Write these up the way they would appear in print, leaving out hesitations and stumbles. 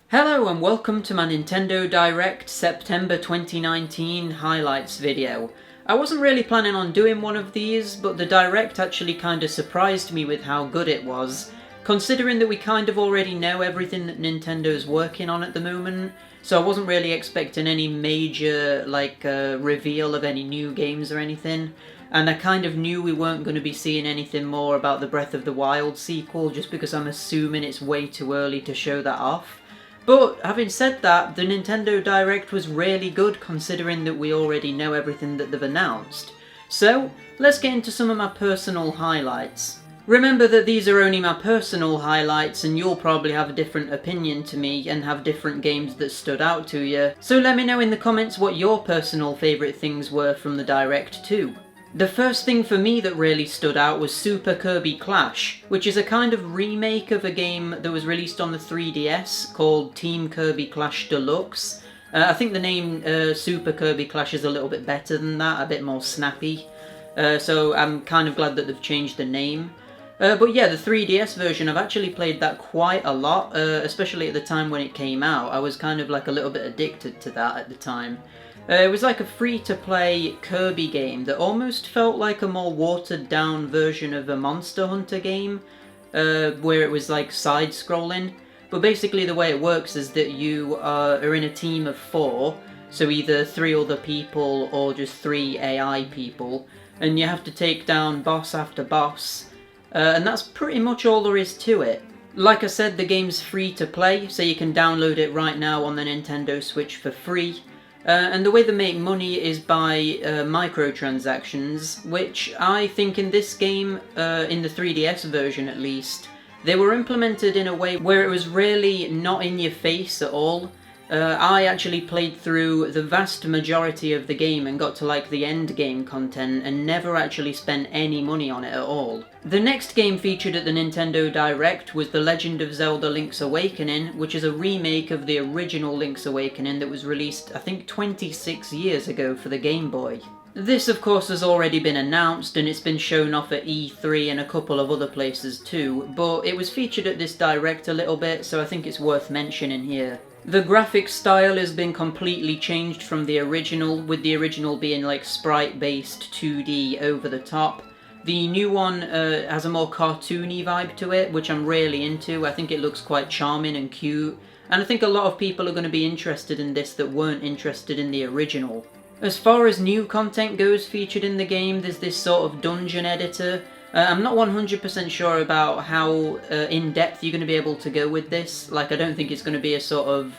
Hello and welcome to my Nintendo Direct September 2019 highlights video. I wasn't really planning on doing one of these, but the Direct actually kinda surprised me with how good it was, considering that we kind of already know everything that Nintendo's working on at the moment, so I wasn't really expecting any major, reveal of any new games or anything. And I kind of knew we weren't going to be seeing anything more about the Breath of the Wild sequel, just because I'm assuming it's way too early to show that off. But having said that, the Nintendo Direct was really good considering that we already know everything that they've announced. So, let's get into some of my personal highlights. Remember that these are only my personal highlights and you'll probably have a different opinion to me and have different games that stood out to you. So let me know in the comments what your personal favourite things were from the Direct too. The first thing for me that really stood out was Super Kirby Clash, which is a kind of remake of a game that was released on the 3DS called Team Kirby Clash Deluxe. I think the name Super Kirby Clash is a little bit better than that, a bit more snappy. So I'm kind of glad that they've changed the name. But yeah, the 3DS version, I've actually played that quite a lot, especially at the time when it came out. I was kind of like a little bit addicted to that at the time. It was like a free-to-play Kirby game that almost felt like a more watered-down version of a Monster Hunter game, where it was like side-scrolling. But basically the way it works is that you are in a team of 4, so either 3 other people or just 3 AI people, and you have to take down boss after boss, and that's pretty much all there is to it. Like I said, the game's free to play, so you can download it right now on the Nintendo Switch for free. And the way they make money is by microtransactions, which I think in this game, in the 3DS version at least, they were implemented in a way where it was really not in your face at all. I actually played through the vast majority of the game and got to like the end game content and never actually spent any money on it at all. The next game featured at the Nintendo Direct was The Legend of Zelda Link's Awakening, which is a remake of the original Link's Awakening that was released I think 26 years ago for the Game Boy. This of course has already been announced and it's been shown off at E3 and a couple of other places too, but it was featured at this Direct a little bit, so I think it's worth mentioning here. The graphics style has been completely changed from the original, with the original being like sprite-based 2D over the top. The new one has a more cartoony vibe to it, which I'm really into. I think it looks quite charming and cute, and I think a lot of people are going to be interested in this that weren't interested in the original. As far as new content goes featured in the game, there's this sort of dungeon editor. I'm not 100% sure about how in-depth you're going to be able to go with this. Like, I don't think it's going to be a sort of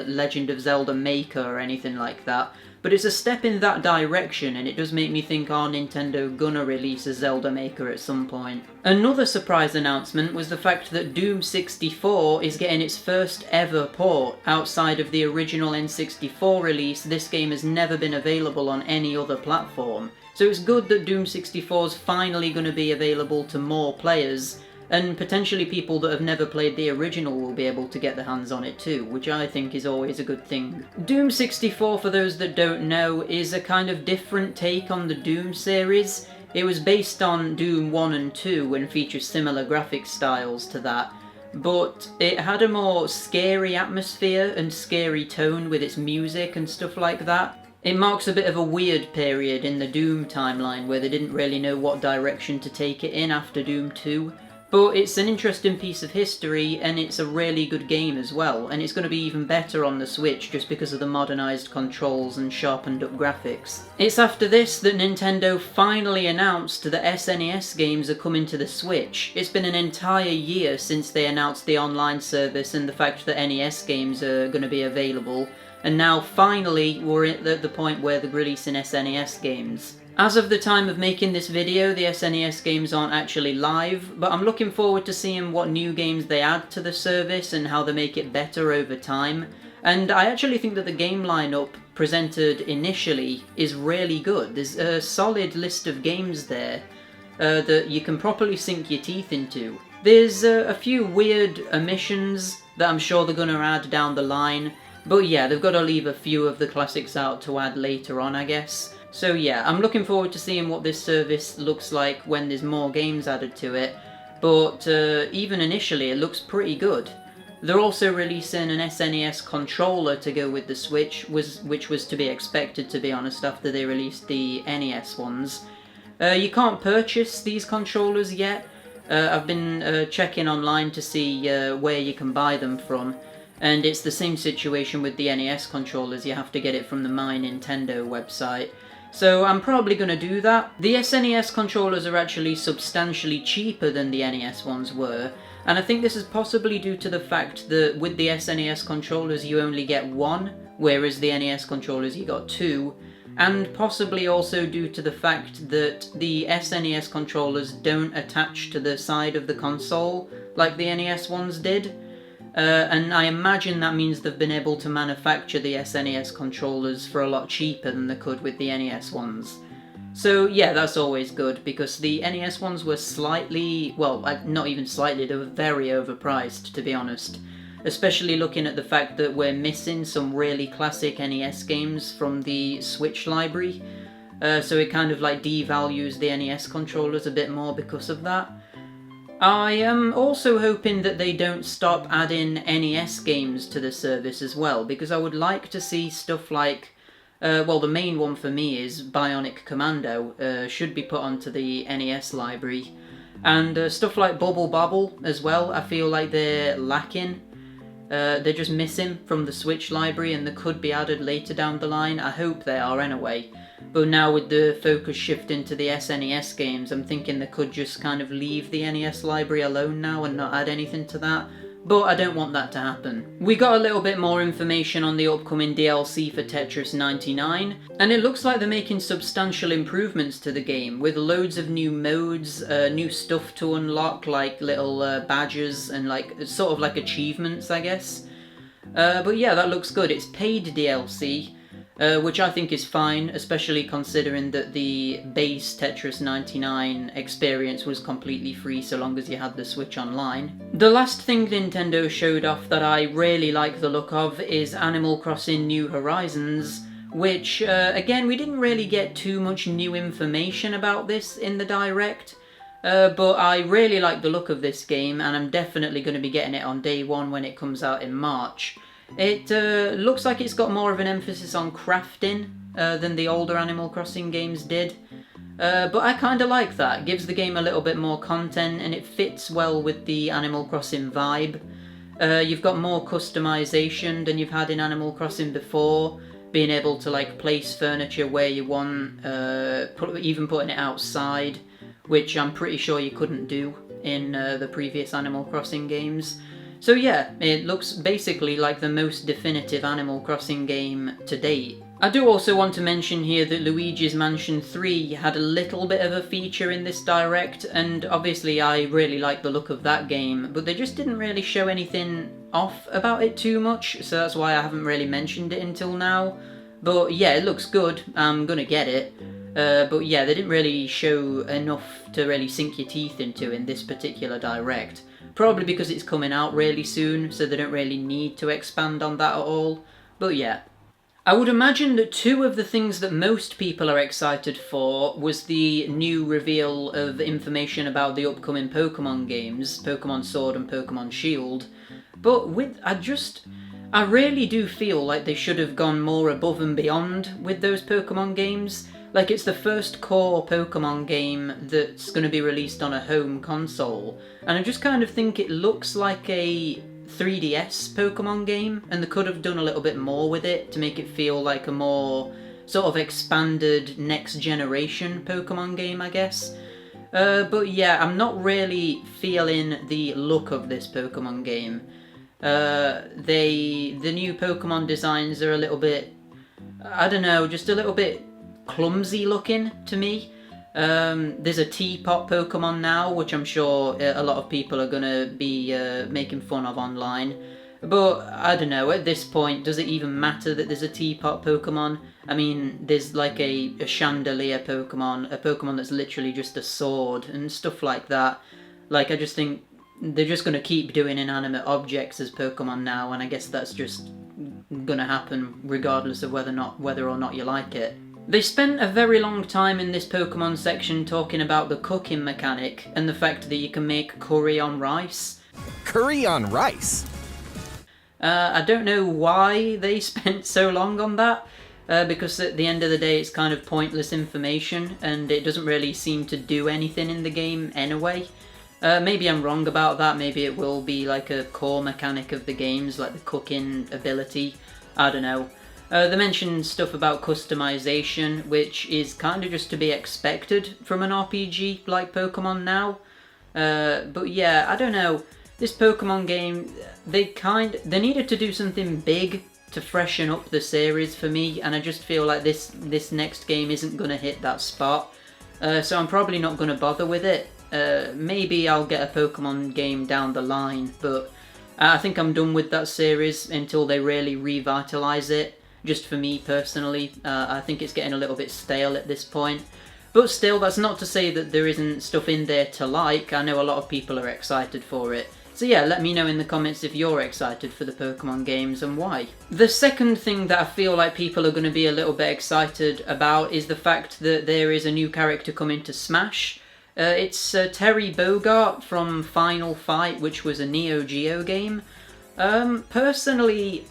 Legend of Zelda Maker or anything like that. But it's a step in that direction, and it does make me think, are Nintendo gonna release a Zelda Maker at some point? Another surprise announcement was the fact that Doom 64 is getting its first ever port. Outside of the original N64 release, this game has never been available on any other platform. So it's good that Doom 64 is finally going to be available to more players, and potentially people that have never played the original will be able to get their hands on it too, which I think is always a good thing. Doom 64, for those that don't know, is a kind of different take on the Doom series. It was based on Doom 1 and 2 and features similar graphic styles to that, but it had a more scary atmosphere and scary tone with its music and stuff like that. It marks a bit of a weird period in the Doom timeline where they didn't really know what direction to take it in after Doom 2. But it's an interesting piece of history and it's a really good game as well, and it's going to be even better on the Switch just because of the modernised controls and sharpened up graphics. It's after this that Nintendo finally announced that SNES Games are coming to the Switch. It's been an entire year since they announced the online service and the fact that NES games are going to be available. And now finally we're at the point where they're releasing SNES games. As of the time of making this video, the SNES games aren't actually live, but I'm looking forward to seeing what new games they add to the service and how they make it better over time. And I actually think that the game lineup presented initially is really good. There's a solid list of games there that you can properly sink your teeth into. There's a few weird omissions that I'm sure they're going to add down the line. But yeah, they've got to leave a few of the classics out to add later on, I guess. So yeah, I'm looking forward to seeing what this service looks like when there's more games added to it. But even initially, it looks pretty good. They're also releasing an SNES controller to go with the Switch, which was to be expected, to be honest, after they released the NES ones. You can't purchase these controllers yet. I've been checking online to see where you can buy them from, and it's the same situation with the NES controllers. You have to get it from the My Nintendo website. So I'm probably going to do that. The SNES controllers are actually substantially cheaper than the NES ones were, and I think this is possibly due to the fact that with the SNES controllers you only get one, whereas the NES controllers you got two, and possibly also due to the fact that the SNES controllers don't attach to the side of the console like the NES ones did. And I imagine that means they've been able to manufacture the SNES controllers for a lot cheaper than they could with the NES ones. So yeah, that's always good, because the NES ones were slightly, well, not even slightly, they were very overpriced, to be honest. Especially looking at the fact that we're missing some really classic NES games from the Switch library. So it kind of like devalues the NES controllers a bit more because of that. I am also hoping that they don't stop adding NES games to the service as well, because I would like to see stuff like, well, the main one for me is Bionic Commando, should be put onto the NES library. And stuff like Bubble Bobble as well, I feel like they're lacking. They're just missing from the Switch library, and they could be added later down the line. I hope they are anyway. But now with the focus shifting to the SNES games, I'm thinking they could just kind of leave the NES library alone now and not add anything to that. But I don't want that to happen. We got a little bit more information on the upcoming DLC for Tetris 99, and it looks like they're making substantial improvements to the game, with loads of new modes, new stuff to unlock, like little badges and like sort of like achievements, I guess. But yeah, that looks good. It's paid DLC. Which I think is fine, especially considering that the base Tetris 99 experience was completely free so long as you had the Switch Online. The last thing Nintendo showed off that I really like the look of is Animal Crossing New Horizons, which, again, we didn't really get too much new information about this in the Direct, but I really like the look of this game, and I'm definitely going to be getting it on day one when it comes out in March. It looks like it's got more of an emphasis on crafting than the older Animal Crossing games did. But I kind of like that. It gives the game a little bit more content, and it fits well with the Animal Crossing vibe. You've got more customization than you've had in Animal Crossing before, being able to like place furniture where you want, even putting it outside, which I'm pretty sure you couldn't do in the previous Animal Crossing games. So yeah, it looks basically like the most definitive Animal Crossing game to date. I do also want to mention here that Luigi's Mansion 3 had a little bit of a feature in this Direct, and obviously I really like the look of that game, but they just didn't really show anything off about it too much, so that's why I haven't really mentioned it until now. But yeah, it looks good, I'm gonna get it. But yeah, they didn't really show enough to really sink your teeth into in this particular Direct. Probably because it's coming out really soon, so they don't really need to expand on that at all. But yeah. I would imagine that two of the things that most people are excited for was the new reveal of information about the upcoming Pokemon games, Pokemon Sword and Pokemon Shield. But I really do feel like they should have gone more above and beyond with those Pokemon games. Like, it's the first core Pokemon game that's going to be released on a home console, and I just kind of think it looks like a 3DS Pokemon game, and they could have done a little bit more with it to make it feel like a more sort of expanded next generation Pokemon game, I guess. But yeah, I'm not really feeling the look of this Pokemon game. The new Pokemon designs are a little bit, I don't know, just a little bit clumsy looking to me. There's a teapot Pokemon now, which I'm sure a lot of people are going to be making fun of online. But I don't know, at this point, does it even matter that there's a teapot Pokemon? I mean, there's like a chandelier Pokemon, a Pokemon that's literally just a sword, and stuff like that. Like, I just think they're just going to keep doing inanimate objects as Pokemon now, and I guess that's just going to happen regardless of whether or not you like it. They spent a very long time in this Pokemon section talking about the cooking mechanic and the fact that you can make curry on rice. Curry on rice? I don't know why they spent so long on that, because at the end of the day it's kind of pointless information and it doesn't really seem to do anything in the game anyway. Maybe I'm wrong about that, maybe it will be like a core mechanic of the games, like the cooking ability, I don't know. They mentioned stuff about customization, which is kind of just to be expected from an RPG like Pokemon now. But yeah, I don't know. This Pokemon game, they needed to do something big to freshen up the series for me, and I just feel like this next game isn't going to hit that spot. So I'm probably not going to bother with it. Maybe I'll get a Pokemon game down the line, but I think I'm done with that series until they really revitalise it. Just for me personally, I think it's getting a little bit stale at this point. But still, that's not to say that there isn't stuff in there to like. I know a lot of people are excited for it. So yeah, let me know in the comments if you're excited for the Pokemon games and why. The second thing that I feel like people are going to be a little bit excited about is the fact that there is a new character coming to Smash. It's Terry Bogard from Final Fight, which was a Neo Geo game. Personally,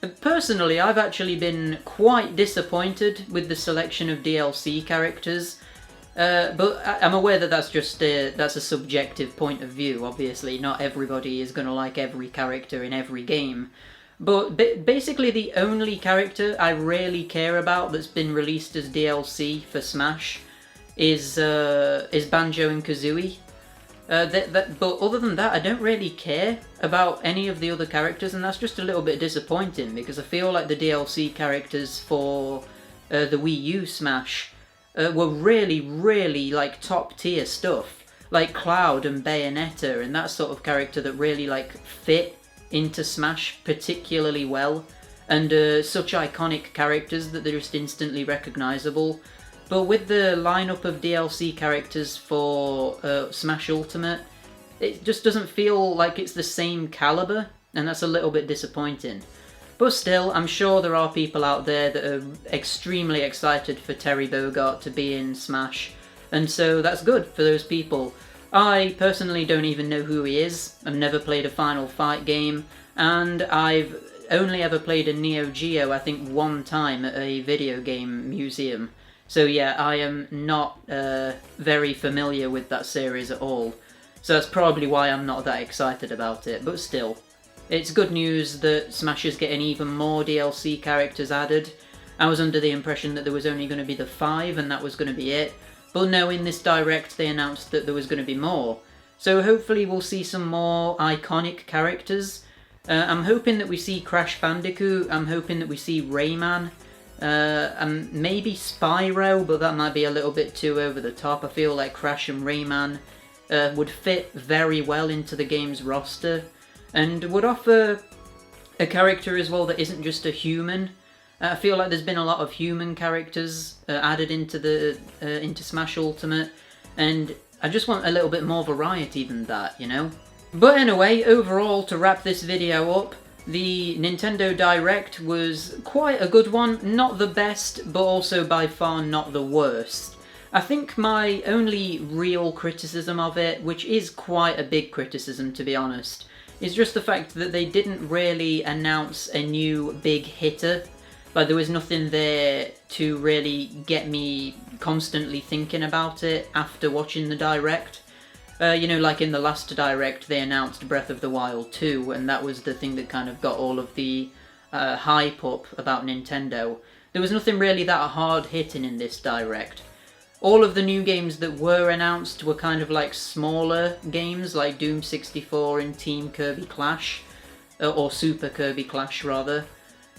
I've actually been quite disappointed with the selection of DLC characters, but I'm aware that that's a subjective point of view. Obviously, not everybody is going to like every character in every game. But basically, the only character I really care about that's been released as DLC for Smash is Banjo and Kazooie. But other than that, I don't really care about any of the other characters, and that's just a little bit disappointing because I feel like the DLC characters for the Wii U Smash were really like top tier stuff, like Cloud and Bayonetta and that sort of character that really like fit into Smash particularly well, and such iconic characters that they're just instantly recognisable. But with the lineup of DLC characters for Smash Ultimate, it just doesn't feel like it's the same caliber, and that's a little bit disappointing. But still, I'm sure there are people out there that are extremely excited for Terry Bogard to be in Smash, and so that's good for those people. I personally don't even know who he is. I've never played a Final Fight game, and I've only ever played a Neo Geo, I think, one time at a video game museum. So yeah, I am not very familiar with that series at all. So that's probably why I'm not that excited about it, but still. It's good news that Smash is getting even more DLC characters added. I was under the impression that there was only going to be the 5 and that was going to be it. But no, in this Direct they announced that there was going to be more. So hopefully we'll see some more iconic characters. I'm hoping that we see Crash Bandicoot, I'm hoping that we see Rayman. And maybe Spyro, but that might be a little bit too over the top. I feel like Crash and Rayman would fit very well into the game's roster, and would offer a character as well that isn't just a human. I feel like there's been a lot of human characters added into Smash Ultimate, and I just want a little bit more variety than that, you know? But anyway, overall, to wrap this video up, the Nintendo Direct was quite a good one. Not the best, but also by far not the worst. I think my only real criticism of it, which is quite a big criticism to be honest, is just the fact that they didn't really announce a new big hitter. Like, there was nothing there to really get me constantly thinking about it after watching the Direct. You know, like in the last Direct, they announced Breath of the Wild 2, and that was the thing that kind of got all of the hype up about Nintendo. There was nothing really that hard-hitting in this Direct. All of the new games that were announced were kind of like smaller games, like Doom 64 and Team Kirby Clash, or Super Kirby Clash, rather.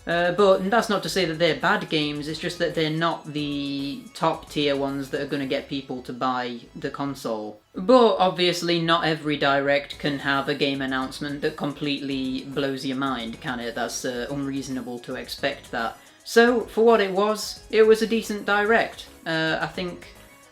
But that's not to say that they're bad games, it's just that they're not the top tier ones that are going to get people to buy the console. But obviously not every Direct can have a game announcement that completely blows your mind, can it? That's unreasonable to expect that. So, for what it was a decent Direct. I think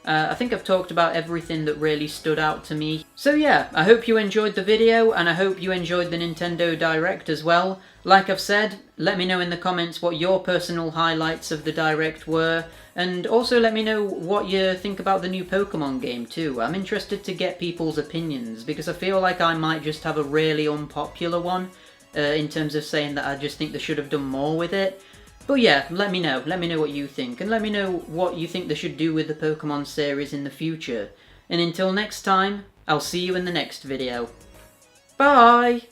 I've talked about everything that really stood out to me. So yeah, I hope you enjoyed the video, and I hope you enjoyed the Nintendo Direct as well. Like I've said, let me know in the comments what your personal highlights of the Direct were, and also let me know what you think about the new Pokemon game too. I'm interested to get people's opinions, because I feel like I might just have a really unpopular one, in terms of saying that I just think they should have done more with it. But yeah, let me know what you think, and let me know what you think they should do with the Pokemon series in the future. And until next time, I'll see you in the next video. Bye!